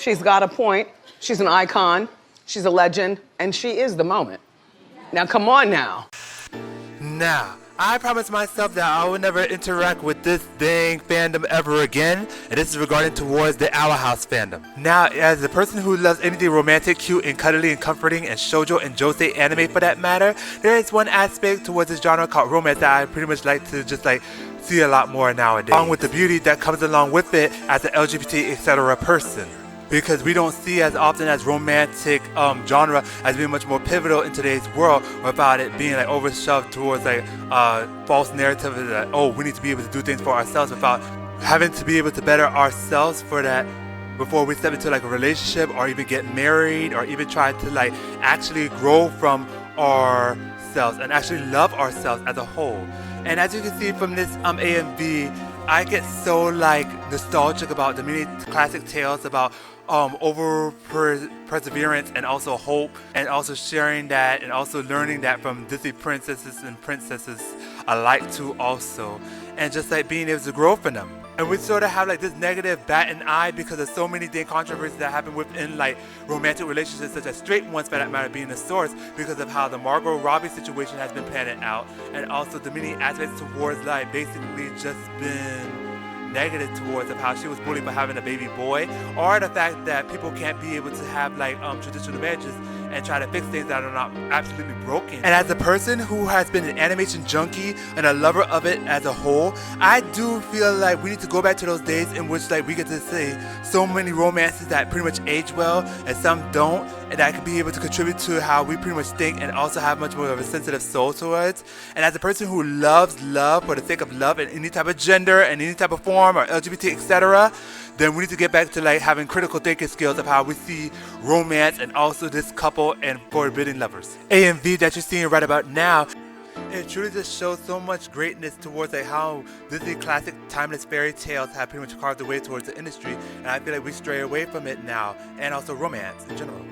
She's got a point. She's an icon. She's a legend. And she is the moment. Now, come on now. Now, I promised myself that I would never interact with this dang fandom ever again, and this is regarding towards the Owl House fandom. Now, as a person who loves anything romantic, cute, and cuddly, and comforting, and shoujo and josei anime for that matter, there is one aspect towards this genre called romance that I pretty much like to just like see a lot more nowadays, along with the beauty that comes along with it as an LGBT etc. person. Because we don't see as often as romantic genre as being much more pivotal in today's world, without it being like overshoved towards like false narrative that, oh, we need to be able to do things for ourselves, without having to be able to better ourselves for that before we step into like a relationship or even get married or even try to like actually grow from ourselves and actually love ourselves as a whole. And as you can see from this AMV, I get so like nostalgic about the many classic tales about perseverance and also hope, and also sharing that and also learning that from Disney princesses and princesses alike too also, and just like being able to grow from them. And we sort of have like this negative bat and eye because of so many dang controversies that happen within like romantic relationships, such as straight ones for that matter being the source, because of how the Margot Robbie situation has been planned out, and also the many aspects towards like basically just been negative towards of how she was bullied for having a baby boy, or the fact that people can't be able to have like traditional marriages and try to fix things that are not absolutely broken. And as a person who has been an animation junkie and a lover of it as a whole, I do feel like we need to go back to those days in which like we get to see so many romances that pretty much age well and some don't, and that could be able to contribute to how we pretty much think and also have much more of a sensitive soul towards. And as a person who loves love for the sake of love in any type of gender and any type of form or LGBT etc., then we need to get back to like having critical thinking skills of how we see romance and also this couple and forbidden lovers. AMV that you're seeing right about now, it truly just shows so much greatness towards like how Disney classic timeless fairy tales have pretty much carved the way towards the industry, and I feel like we stray away from it now, and also romance in general.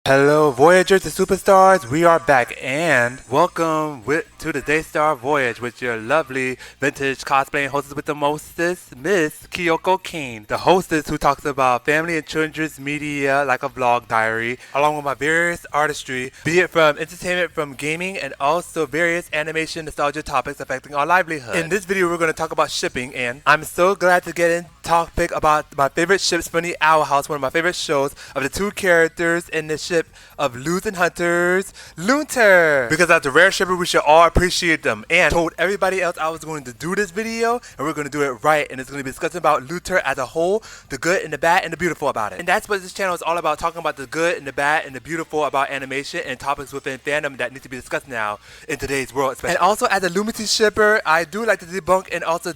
Hello Voyagers and Superstars, we are back and welcome to the Daystar Voyage with your lovely vintage cosplaying hostess with the mostest, Miss Kyoko Cane, the hostess who talks about family and children's media like a vlog diary, along with my various artistry, be it from entertainment, from gaming, and also various animation nostalgia topics affecting our livelihood. In this video we're going to talk about shipping, and I'm so glad to get in topic about my favorite ships from the Owl House, one of my favorite shows, of the two characters in the ship of Luz and Hunter's Lunter. Because as a rare shipper, we should all appreciate them. And told everybody else I was going to do this video, and we're going to do it right. And it's going to be discussing about Lunter as a whole, the good and the bad and the beautiful about it. And that's what this channel is all about, talking about the good and the bad and the beautiful about animation and topics within fandom that need to be discussed now in today's world especially. And also as a Lumity shipper, I do like to debunk and also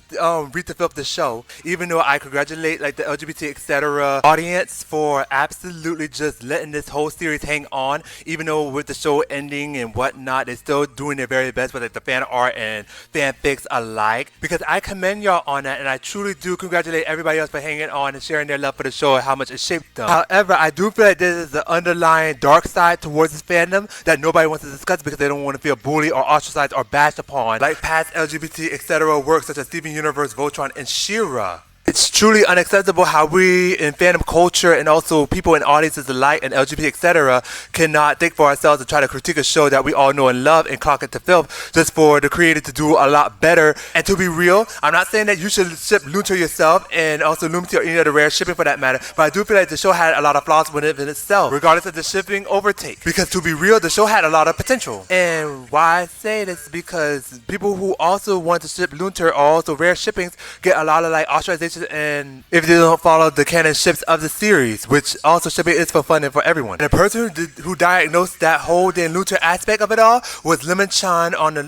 read the film of the show, even though I congratulate like the LGBT etc. audience for absolutely just letting this whole series hang on, even though with the show ending and whatnot, they're still doing their very best with like the fan art and fanfics alike, because I commend y'all on that, and I truly do congratulate everybody else for hanging on and sharing their love for the show and how much it shaped them. However, I do feel like there is an underlying dark side towards this fandom that nobody wants to discuss because they don't want to feel bullied or ostracized or bashed upon, like past LGBT etc. works such as Steven Universe, Voltron, and She-Ra. It's truly unacceptable how we in fandom culture and also people in audiences alike and LGBT etc. cannot think for ourselves and try to critique a show that we all know and love and clock it to film just for the creator to do a lot better. And to be real, I'm not saying that you should ship Lunter yourself and also Lumity or any other rare shipping for that matter, but I do feel like the show had a lot of flaws within itself, regardless of the shipping overtake. Because to be real, the show had a lot of potential. And why I say this is because people who also want to ship Lunter or also rare shippings get a lot of like ostracization, and if they don't follow the canon ships of the series, which also shipping is for fun and for everyone. And the person who diagnosed that whole damn Lunter aspect of it all was Lemon-chan on the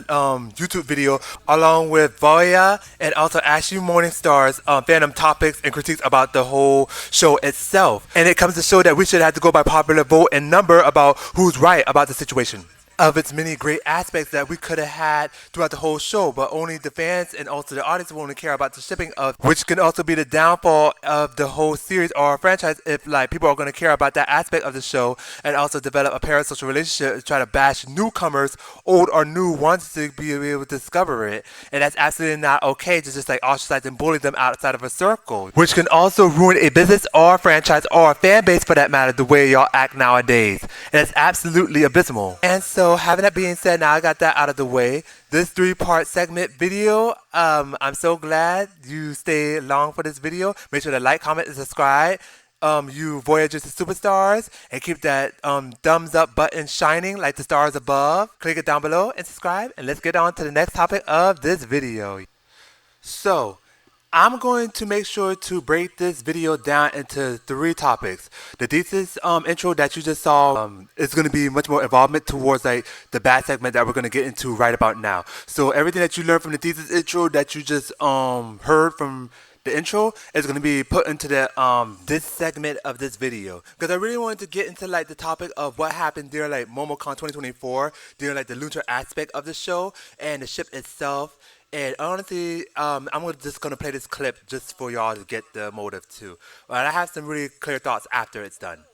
YouTube video, along with Voya and also Ashley Morningstar's fandom topics and critiques about the whole show itself. And it comes to show that we should have to go by popular vote and number about who's right about the situation. of its many great aspects that we could have had throughout the whole show, but only the fans and also the audience will only care about the shipping of, which can also be the downfall of the whole series or franchise if like people are going to care about that aspect of the show and also develop a parasocial relationship and try to bash newcomers, old or new, ones to be able to discover it. And that's absolutely not okay to just like ostracize and bully them outside of a circle, which can also ruin a business or a franchise or a fan base for that matter, the way y'all act nowadays. And it's absolutely abysmal. And so having that being said, now I got that out of the way. This 3-part segment video, I'm so glad you stayed along for this video. Make sure to like, comment, and subscribe. You Voyagers and Superstars, and keep that thumbs up button shining like the stars above. Click it down below and subscribe, and let's get on to the next topic of this video. So, I'm going to make sure to break this video down into 3 topics. The Thesis intro that you just saw is going to be much more involvement towards like the bad segment that we're going to get into right about now. So everything that you learned from the Thesis intro that you just heard from the intro is going to be put into the this segment of this video, because I really wanted to get into like the topic of what happened during like MomoCon 2024, during like the Lunter aspect of the show and the ship itself. And honestly, I'm just going to play this clip just for y'all to get the motive too. But I have some really clear thoughts after it's done.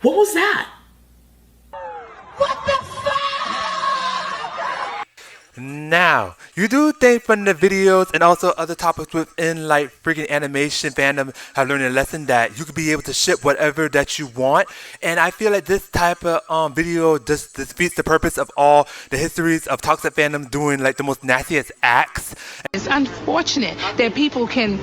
What was that? Now, you do think from the videos and also other topics within like freaking animation fandom have learned a lesson that you could be able to ship whatever that you want. And I feel like this type of video just defeats the purpose of all the histories of toxic fandom doing like the most nastiest acts. It's unfortunate that people can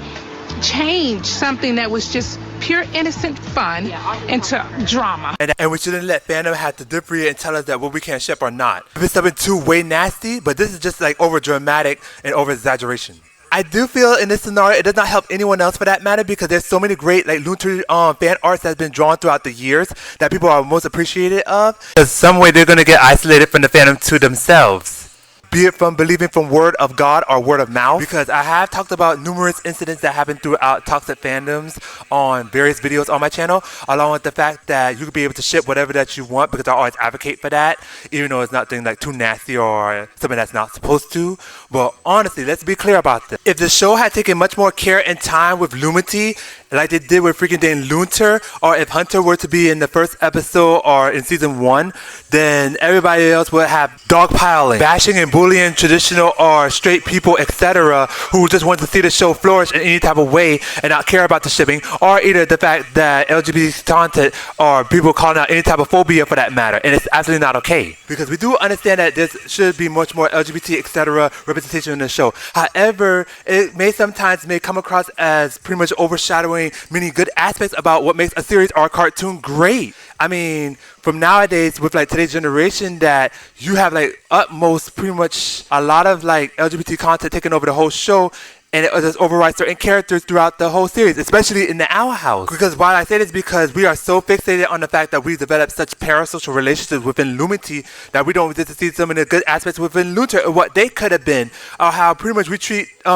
change something that was just pure innocent fun into drama. And we shouldn't let fandom have to differentiate and tell us that what we can't ship or not. If it's something too way nasty, but this is just like over dramatic and over exaggeration. I do feel in this scenario it does not help anyone else for that matter, because there's so many great like Lunter fan arts that's been drawn throughout the years that people are most appreciated of. Because some way they're going to get isolated from the fandom to themselves. Be it from believing from word of God or word of mouth, because I have talked about numerous incidents that happen throughout toxic fandoms on various videos on my channel, along with the fact that you could be able to ship whatever that you want, because I always advocate for that, even though it's nothing like too nasty or something that's not supposed to. But honestly, let's be clear about this. If the show had taken much more care and time with Lumity, like they did with freaking Dane Lunter, or if Hunter were to be in the first episode or in season 1, then everybody else would have dogpiling, bashing and bullying traditional or straight people, etc., who just want to see the show flourish in any type of way and not care about the shipping, or either the fact that LGBT content or people calling out any type of phobia for that matter. And it's absolutely not okay, because we do understand that there should be much more LGBT, etc. representation in the show. However, it may sometimes come across as pretty much overshadowing many good aspects about what makes a series or a cartoon great. I mean, from nowadays with like today's generation, that you have like utmost pretty much a lot of like LGBT content taking over the whole show, and it just overrides certain characters throughout the whole series, especially in the Owl House. Because why I say this, because we are so fixated on the fact that we developed such parasocial relationships within Lumity that we don't get to see some of the good aspects within Lunter and what they could have been, or how pretty much we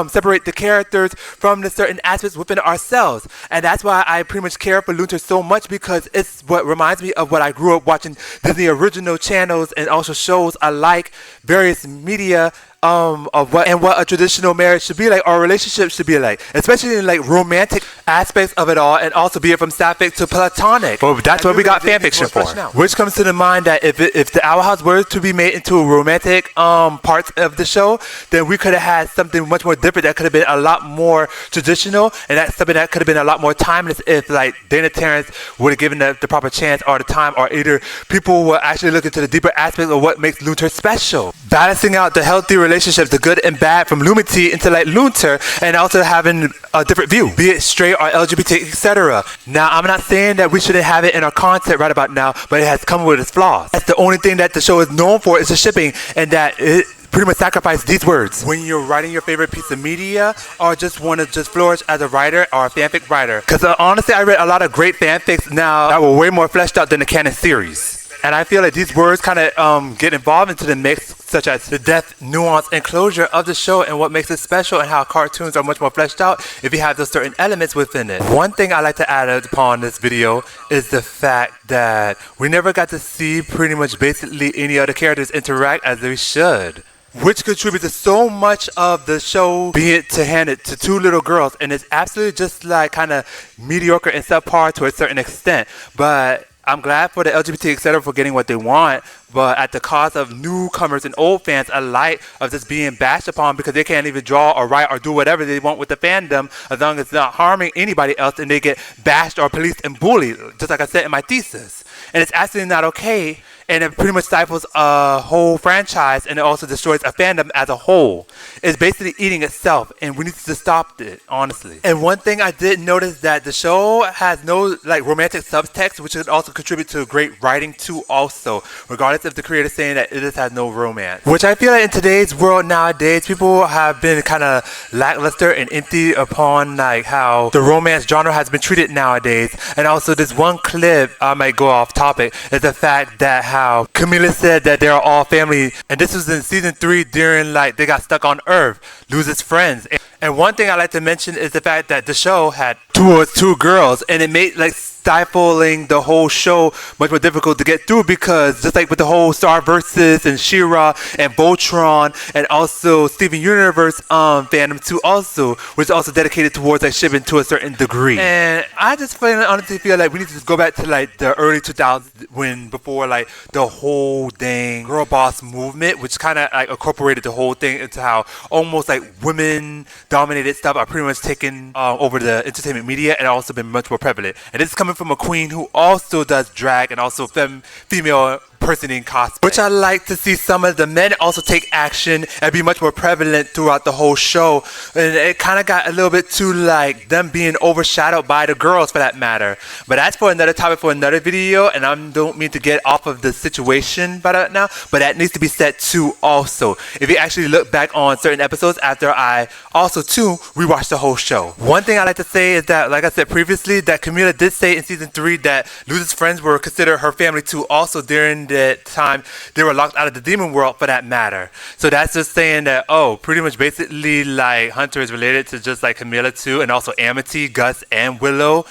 separate the characters from the certain aspects within ourselves. And that's why I pretty much care for Lunter so much, because it's what reminds me of what I grew up watching Disney original channels and also shows alike, various media of what a traditional marriage should be like, or a relationship should be like, especially in like romantic aspects of it all, and also be it from sapphic to platonic. But that's what we got fan fiction for. Which comes to the mind that if the Owl House were to be made into a romantic parts of the show, then we could have had something much more different that could have been a lot more traditional, and that's something that could have been a lot more timeless if like Dana Terrence would have given the proper chance or the time, or either people were actually looking to the deeper aspects of what makes Lunter special, balancing out the healthy relationships, the good and bad from Lumity into like Lunter, and also having a different view, be it straight or LGBT, etc. Now, I'm not saying that we shouldn't have it in our content right about now, but it has come with its flaws. That's the only thing that the show is known for, is the shipping, and that it pretty much sacrifice these words when you're writing your favorite piece of media or just want to just flourish as a writer or a fanfic writer. Because honestly, I read a lot of great fanfics now that were way more fleshed out than the canon series. And I feel like these words kind of get involved into the mix, such as the depth, nuance, and closure of the show and what makes it special and how cartoons are much more fleshed out if you have those certain elements within it. One thing I like to add upon this video is the fact that we never got to see pretty much basically any other characters interact as they should, which contributes to so much of the show being handed to two little girls, and it's absolutely just like kind of mediocre and subpar to a certain extent. But I'm glad for the LGBT etc. for getting what they want, but at the cost of newcomers and old fans alike of just being bashed upon because they can't even draw or write or do whatever they want with the fandom as long as it's not harming anybody else, and they get bashed or policed and bullied, just like I said in my thesis. And it's absolutely not okay, and it pretty much stifles a whole franchise, and it also destroys a fandom as a whole. It's basically eating itself, and we need to stop it, honestly. And one thing I did notice that the show has no like romantic subtext, which could also contribute to great writing too also, regardless of the creator saying that it just has no romance. Which I feel like in today's world nowadays, people have been kind of lackluster and empty upon like how the romance genre has been treated nowadays. And also this one clip, I might go off topic, is the fact that how Camila said that they're all family, and this was in season 3 during like they got stuck on Earth, loses friends. And one thing I like to mention is the fact that the show had two girls, and it made like stifling the whole show much more difficult to get through, because just like with the whole Star Versus and She-Ra and Voltron and also Steven Universe fandom too also, which is also dedicated towards like shipping to a certain degree. And I just honestly feel like we need to just go back to like the early 2000s when before like the whole dang girl boss movement, which kind of like incorporated the whole thing into how almost like women dominated stuff are pretty much taken over the entertainment media, and also been much more prevalent. And this is coming from a queen who also does drag and also female impersonating cosplay, which I like to see some of the men also take action and be much more prevalent throughout the whole show. And it kind of got a little bit too like them being overshadowed by the girls for that matter. But that's for another topic for another video, and I don't mean to get off of the situation by that now, but that needs to be said too also. If you actually look back on certain episodes after I also too rewatched the whole show. One thing I like to say is that, like I said previously, that Camila did say in season 3 that Luz's friends were considered her family too also during that time they were locked out of the demon world for that matter. So that's just saying that, oh, pretty much basically like Hunter is related to just like Camila too, and also Amity, Gus, and Willow.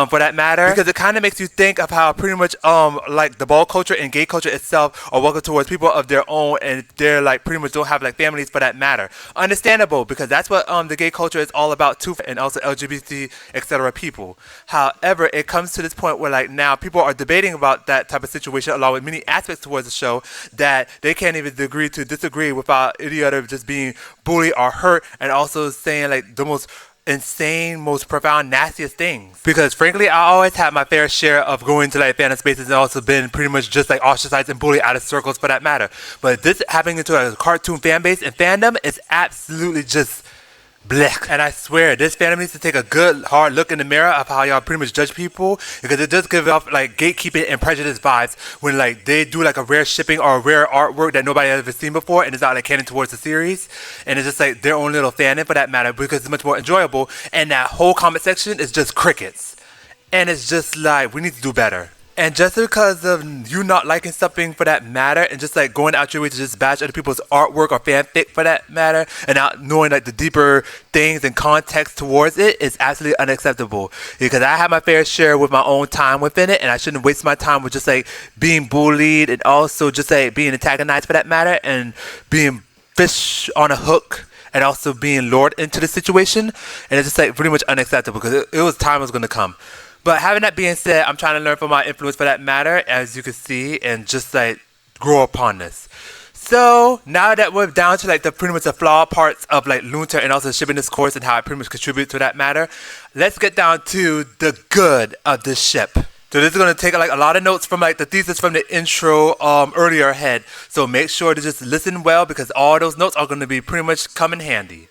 For that matter, because it kind of makes you think of how pretty much like the ball culture and gay culture itself are welcome towards people of their own, and they're like pretty much don't have like families for that matter. Understandable, because that's what the gay culture is all about too, and also LGBT etc. people. However, it comes to this point where like now people are debating about that type of situation along with many aspects towards the show that they can't even agree to disagree without any other just being bullied or hurt, and also saying like the most insane, most profound, nastiest things. Because frankly, I always had my fair share of going to like fandom spaces and also been pretty much just like ostracized and bullied out of circles for that matter. But this happening into a cartoon fan base and fandom is absolutely just blech. And I swear, this fandom needs to take a good hard look in the mirror of how y'all pretty much judge people, because it does give off like gatekeeping and prejudice vibes when like they do like a rare shipping or a rare artwork that nobody has ever seen before, and it's not like canon towards the series, and it's just like their own little fandom for that matter, because it's much more enjoyable, and that whole comment section is just crickets. And it's just like, we need to do better. And just because of you not liking something for that matter, and just like going out your way to just bash other people's artwork or fanfic for that matter, and not knowing like the deeper things and context towards it, is absolutely unacceptable. Because I have my fair share with my own time within it, and I shouldn't waste my time with just like being bullied and also just like being antagonized for that matter, and being fish on a hook, and also being lured into the situation. And it's just like pretty much unacceptable, because it was time was going to come. But having that being said, I'm trying to learn from my influence for that matter, as you can see, and just like grow upon this. So now that we're down to like the pretty much the flawed parts of like Lunter and also shipping this course and how it pretty much contributes to that matter, let's get down to the good of this ship. So this is going to take like a lot of notes from like the thesis from the intro earlier ahead. So make sure to just listen well, because all those notes are going to be pretty much come in handy.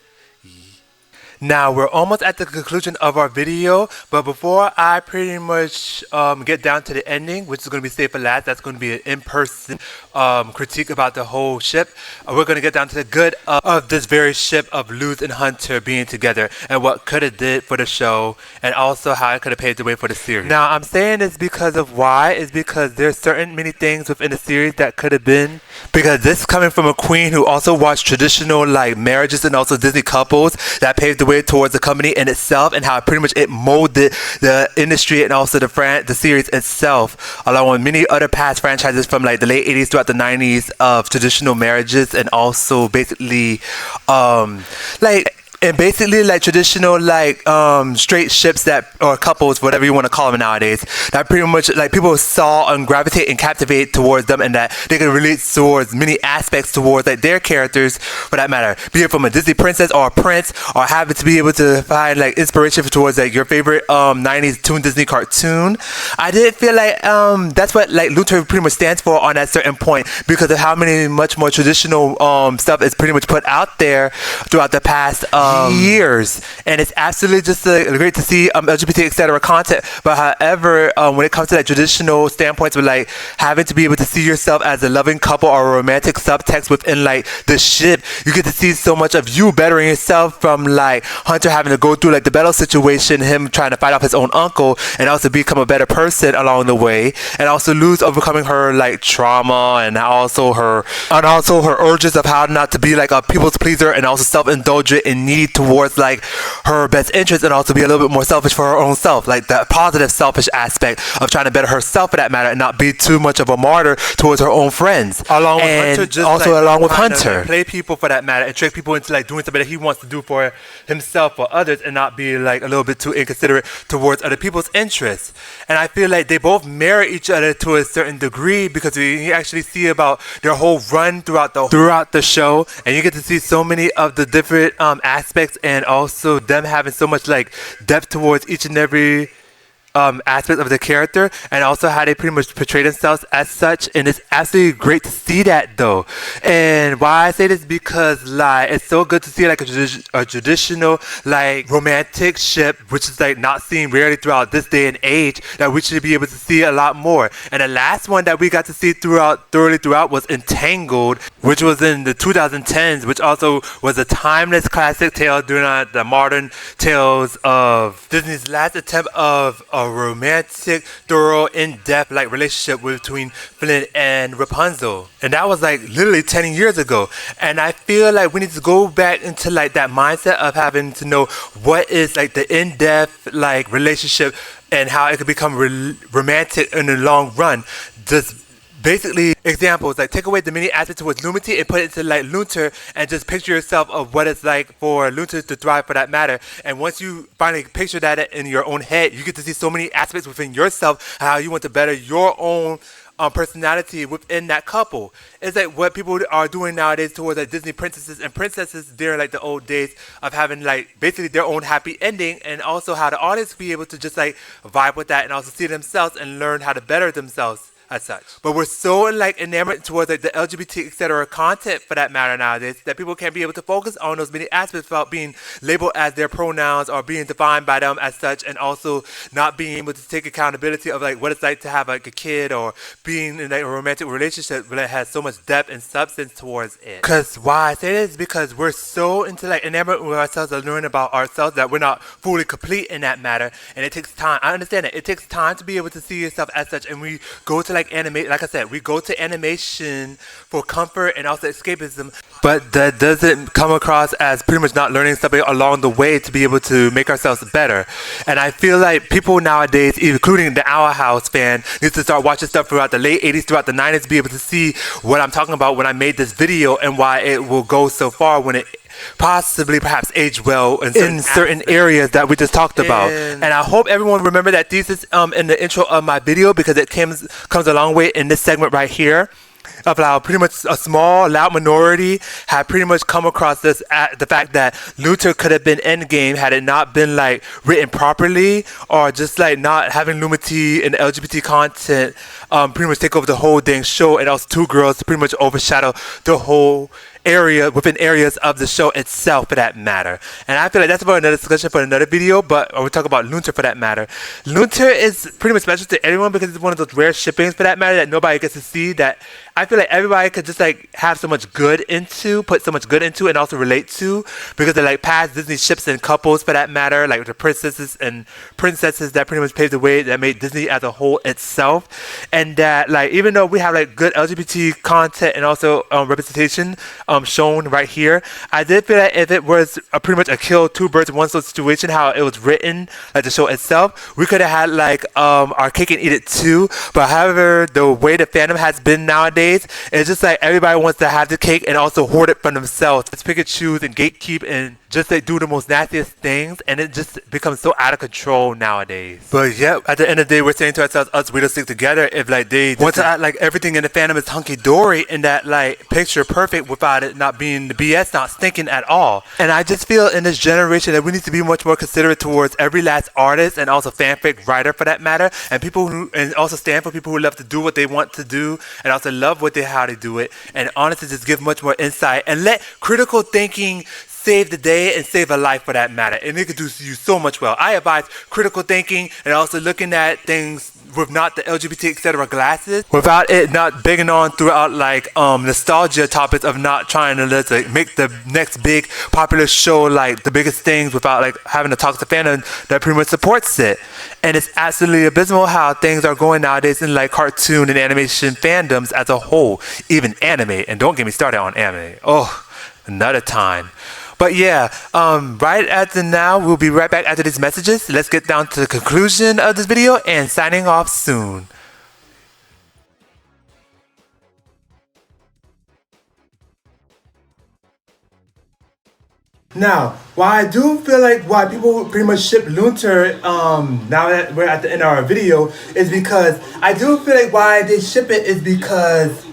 Now we're almost at the conclusion of our video, but before I pretty much get down to the ending, which is going to be saved for last, that's going to be an in-person critique about the whole ship. We're going to get down to the good of this very ship of Luz and Hunter being together and what could have did for the show, and also how it could have paved the way for the series. Now I'm saying this because of why is because there's certain many things within the series that could have been, because this coming from a queen who also watched traditional like marriages and also Disney couples that paved the way towards the company in itself, and how pretty much it molded the industry and also the series itself, along with many other past franchises from like the late 80s throughout the 90s of traditional marriages, and also basically like traditional like straight ships that, or couples, whatever you want to call them nowadays, that pretty much like people saw and gravitate and captivate towards them, and that they can relate towards many aspects towards like their characters for that matter, be it from a Disney princess or a prince, or having to be able to find like inspiration towards like your favorite 90s toon Disney cartoon. I did feel like that's what like Lunter pretty much stands for on that certain point, because of how many much more traditional stuff is pretty much put out there throughout the past years, and it's absolutely just great to see LGBT etc content. But however, when it comes to like traditional standpoints with like having to be able to see yourself as a loving couple or a romantic subtext within like the ship, you get to see so much of you bettering yourself, from like Hunter having to go through like the battle situation, him trying to fight off his own uncle and also become a better person along the way, and also Luz overcoming her like trauma, and also her urges of how not to be like a people's pleaser and also self-indulgent and needy towards like her best interest, and also be a little bit more selfish for her own self, like that positive selfish aspect of trying to better herself for that matter, and not be too much of a martyr towards her own friends, along with Hunter, just also like, along with Hunter, like, play people for that matter and trick people into like doing something that he wants to do for himself or others, and not be like a little bit too inconsiderate towards other people's interests. And I feel like they both mirror each other to a certain degree, because we actually see about their whole run throughout the show, and you get to see so many of the different aspects, and also them having so much like depth towards each and every aspect of the character, and also how they pretty much portray themselves as such. And it's absolutely great to see that though. And why I say this, because like it's so good to see like a traditional like romantic ship, which is like not seen rarely throughout this day and age, that we should be able to see a lot more. And the last one that we got to see thoroughly throughout was Entangled, which was in the 2010s, which also was a timeless classic tale during the modern tales of Disney's last attempt of a romantic, thorough, in-depth like relationship between Flynn and Rapunzel. And that was like literally 10 years ago. And I feel like we need to go back into like that mindset of having to know what is like the in-depth like relationship, and how it could become romantic in the long run. Just basically examples like take away the many aspects towards Lumity and put it into like Lunter, and just picture yourself of what it's like for Lunter to thrive for that matter. And once you finally picture that in your own head, you get to see so many aspects within yourself, how you want to better your own personality within that couple. It's like what people are doing nowadays towards like Disney princesses and princesses during like the old days of having like basically their own happy ending, and also how the audience be able to just like vibe with that and also see themselves and learn how to better themselves as such. But we're so like enamored towards like the LGBT etc content for that matter nowadays, that people can't be able to focus on those many aspects without being labeled as their pronouns or being defined by them as such, and also not being able to take accountability of like what it's like to have like a kid or being in like a romantic relationship that has so much depth and substance towards it. Because why I say this is because we're so into like enamored with ourselves and learning about ourselves that we're not fully complete in that matter, and it takes time. I understand it takes time to be able to see yourself as such, and we go to like animate, like I said, we go to animation for comfort and also escapism, but that doesn't come across as pretty much not learning something along the way to be able to make ourselves better. And I feel like people nowadays, including the Our House fan, needs to start watching stuff throughout the late 80s, throughout the 90s, to be able to see what I'm talking about when I made this video, and why it will go so far when it possibly perhaps age well in certain areas that we just talked about. And I hope everyone remember that thesis in the intro of my video, because it comes a long way in this segment right here, of how pretty much a small loud minority had pretty much come across this the fact that Lunter could have been endgame had it not been like written properly, or just like not having Lumity and LGBT content pretty much take over the whole dang show, and also two girls to pretty much overshadow the whole within areas of the show itself, for that matter. And I feel like that's about another discussion for another video, but we'll talk about Lunter for that matter. Lunter is pretty much special to everyone because it's one of those rare shippings for that matter that nobody gets to see, that I feel like everybody could just like have so much good into, put so much good into, and also relate to, because they're like past Disney ships and couples for that matter, like the princesses and princesses that pretty much paved the way that made Disney as a whole itself. And that like even though we have like good LGBT content and also representation shown right here, I did feel that if it was pretty much a kill two birds in one stone situation, how it was written, like the show itself, we could have had like our cake and eat it too. But however, the way the fandom has been nowadays, it's just like everybody wants to have the cake and also hoard it for themselves. It's pick and choose and gatekeep and just like do the most nastiest things, and it just becomes so out of control nowadays. But yeah, at the end of the day, we're saying to ourselves, us, we don't stick together if like they want to act like everything in the fandom is hunky-dory and that like picture perfect without it not being the BS, not stinking at all. And I just feel in this generation that we need to be much more considerate towards every last artist and also fanfic writer for that matter, and people who, and also stand for people who love to do what they want to do and also love how they do it, and honestly just give much more insight and let critical thinking save the day and save a life for that matter. And it could do you so much well. I advise critical thinking and also looking at things with not the LGBT etc. glasses, without it not begging on throughout like nostalgia topics of not trying to like make the next big popular show like the biggest things without like having a toxic fandom that pretty much supports it. And it's absolutely abysmal how things are going nowadays in like cartoon and animation fandoms as a whole, even anime. And don't get me started on anime. Oh, another time. But yeah, right after now, we'll be right back after these messages. Let's get down to the conclusion of this video and signing off soon. Now, why I do feel like why people pretty much ship Lunter now that we're at the end of our video is because I do feel like why they ship it is because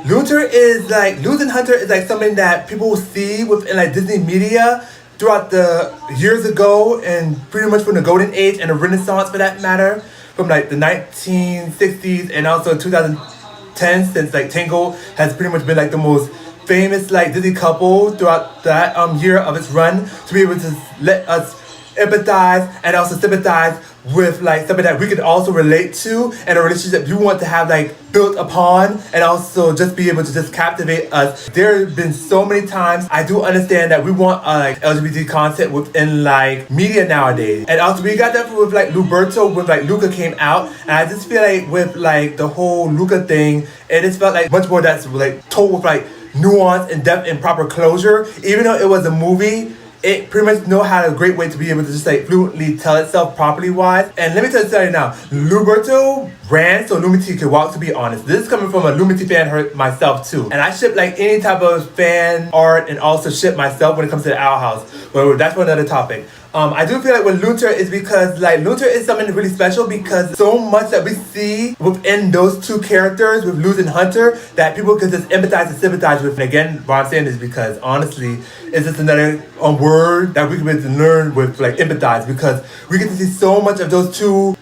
Lunter is like, Losing Hunter is like something that people see within like Disney media throughout the years ago, and pretty much from the golden age and the renaissance for that matter, from like the 1960s and also 2010, since like Tangled has pretty much been like the most famous like Disney couple throughout that year of its run, to be able to let us empathize and also sympathize with like something that we could also relate to, and a relationship you want to have like built upon, and also just be able to just captivate us. There have been so many times I do understand that we want like LGBT content within like media nowadays, and also we got that with like Luberto when like Luca came out, and I just feel like with like the whole Luca thing, it just felt like much more that's like told with like nuance and depth and proper closure. Even though it was a movie, it pretty much know how a great way to be able to just like fluently tell itself properly wise. And let me tell you something now, Luberto ran so Lumity could walk, to be honest. This is coming from a Lumity fan myself too. And I ship like any type of fan art and also ship myself when it comes to the Owl House. But that's for another topic. I do feel like with Lunter is because like Lunter is something really special because so much that we see within those two characters with Luz and Hunter that people can just empathize and sympathize with. And again, why I'm saying this because honestly, it's just another word that we can learn with like empathize, because we get to see so much of those two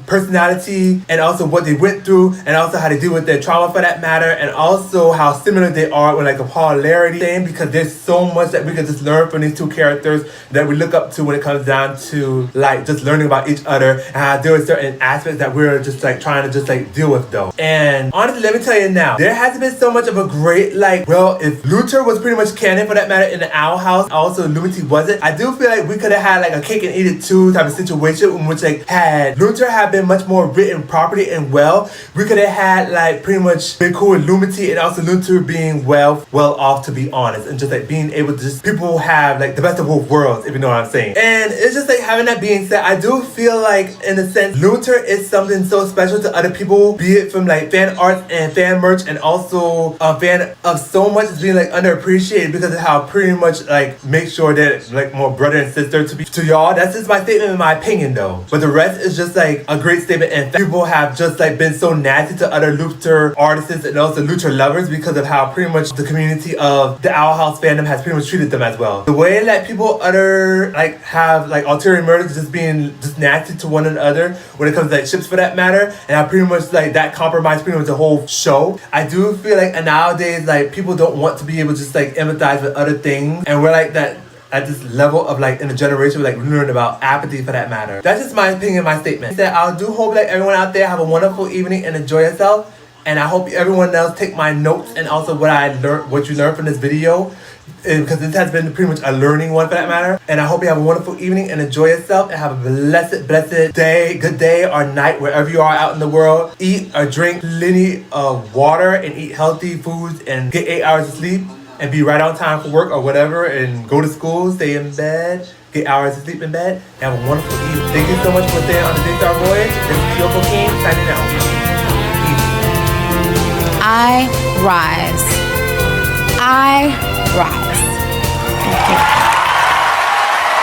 personality and also what they went through and also how they deal with their trauma for that matter, and also how similar they are with like a polarity thing, because there's so much that we can just learn from these two characters that we look up to when it comes down to like just learning about each other, and how there are certain aspects that we're just like trying to just like deal with though. And honestly, let me tell you now, there hasn't been so much of a great like, well, if Lunter was pretty much canon for that matter in the Owl House, also Lumity wasn't, I do feel like we could have had like a cake and eat it too type of situation in which like had Lunter had been much more written properly and well, we could have had like pretty much been cool with Lumity and also Lunter being well off, to be honest, and just like being able to just people have like the best of both worlds, if you know what I'm saying. And it's just like, having that being said, I do feel like in a sense Lunter is something so special to other people, be it from like fan art and fan merch, and also a fan of so much is being like underappreciated because of how pretty much like make sure that like more brother and sister to y'all. That's just my statement in my opinion though, but the rest is just like a great statement, and people have just like been so nasty to other Lunter artists and also Lunter lovers because of how pretty much the community of the Owl House fandom has pretty much treated them as well. The way that people like have like ulterior motives, just being just nasty to one another when it comes to like ships for that matter. And I pretty much like that compromised pretty much the whole show. I do feel like nowadays like people don't want to be able to just like empathize with other things, and we're like that at this level of like in a generation like we learn about apathy for that matter. That's just my opinion, my statement. That I do hope that everyone out there have a wonderful evening and enjoy yourself. And I hope everyone else take my notes and also what you learned from this video, because this has been pretty much a learning one for that matter. And I hope you have a wonderful evening and enjoy yourself and have a blessed day, good day or night wherever you are out in the world. Eat or drink plenty of water and eat healthy foods and get 8 hours of sleep and be right on time for work or whatever, and go to school, stay in bed, get hours of sleep in bed, and have a wonderful evening. Thank you so much for staying on the Daystar Voyage. This is Kyoko Cane signing out. I rise. I rise. Thank you.